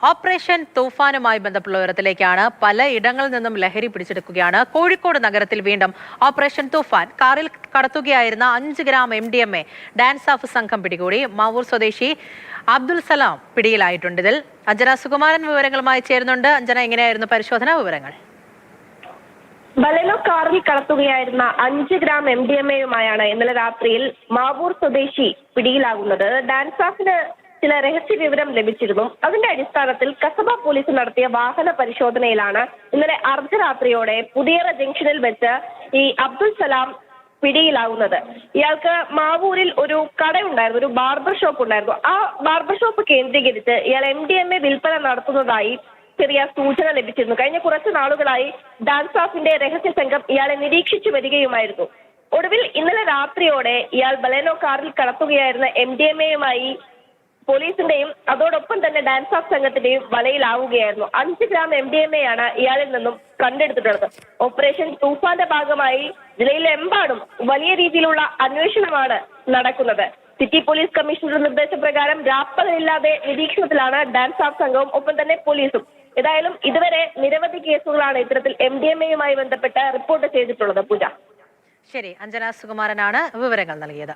Operation തൂഫാനുമായി ബന്ധപ്പെട്ട വിവരത്തിലേക്കാണ്. പലയിടങ്ങളിൽ നിന്നും ലഹരി പിടിച്ചെടുക്കുകയാണ്. കോഴിക്കോട് നഗരത്തിൽ വീണ്ടും ഓപ്പറേഷൻ തൂഫാൻ. കാറിൽ കടത്തുകയായിരുന്ന 5 ഗ്രാം MDMA ഡാൻസ് ഓഫ് സംഘം പിടികൂടി. മാവൂർ സ്വദേശി അബ്ദുൽ സലാം പിടിയിലായിട്ടുണ്ട്. ഇതിൽ അഞ്ജന സുകുമാരൻ വിവരങ്ങളുമായി ചേരുന്നുണ്ട്. അഞ്ജന, എങ്ങനെയായിരുന്നു പരിശോധനാ വിവരങ്ങൾ? ബലെനോ കാറിൽ കടത്തുകയായിരുന്ന 5 ഗ്രാം MDMAയുമായാണ് ഇന്നലെ രാത്രിയിൽ മാവൂർ സ്വദേശി പിടിയിലാകുന്നത്. ഡാൻസ് ഓഫിന് ചില രഹസ്യ വിവരം ലഭിച്ചിരുന്നു. അതിന്റെ അടിസ്ഥാനത്തിൽ കസബ പോലീസ് നടത്തിയ വാഹന പരിശോധനയിലാണ് ഇന്നലെ അർദ്ധരാത്രിയോടെ പുതിയറ ജംഗ്ഷനിൽ വെച്ച് ഈ അബ്ദുൽ സലാം പിടിയിലാകുന്നത്. ഇയാൾക്ക് മാവൂരിൽ ഒരു കടയുണ്ടായിരുന്നു, ഒരു ബാർബർ ഷോപ്പ് ഉണ്ടായിരുന്നു. ആ ബാർബർ ഷോപ്പ് കേന്ദ്രീകരിച്ച് ഇയാൾ MDMA വിൽപ്പന നടത്തുന്നതായി ചെറിയ സൂചന ലഭിച്ചിരുന്നു. കഴിഞ്ഞ കുറച്ച് നാളുകളായി ഡാൻസ് ഓഫിന്റെ രഹസ്യ സംഘം ഇയാളെ നിരീക്ഷിച്ചു വരികയുമായിരുന്നു. ഒടുവിൽ ഇന്നലെ രാത്രിയോടെ ഇയാൾ ബലെനോ കാറിൽ കടത്തുകയായിരുന്ന MDMAയുമായി പോലീസിന്റെയും അതോടൊപ്പം തന്നെ ഡാൻസ് ഓഫ് സംഘത്തിന്റെയും വലയിലാവുകയായിരുന്നു. 5 ഗ്രാം MDMAയാണ് ഇയാളിൽ നിന്നും കണ്ടെടുത്തിട്ടുള്ളത്. ഓപ്പറേഷൻ തൂഫാന്റെ ഭാഗമായി ജില്ലയിലെമ്പാടും വലിയ രീതിയിലുള്ള അന്വേഷണമാണ് നടക്കുന്നത്. സിറ്റി പോലീസ് കമ്മീഷണറുടെ നിർദ്ദേശപ്രകാരം രാപ്പകലില്ലാതെ നിരീക്ഷണത്തിലാണ് ഡാൻസ് ഓഫ് സംഘവും ഒപ്പം തന്നെ പോലീസും. ഏതായാലും ഇതുവരെ നിരവധി കേസുകളാണ് ഇത്തരത്തിൽ MDMAയുമായി ബന്ധപ്പെട്ട് റിപ്പോർട്ട് ചെയ്തിട്ടുള്ളത്. പൂജ. ശരി, അഞ്ജന സുകുമാരനാണ് വിവരങ്ങൾ നൽകിയത്.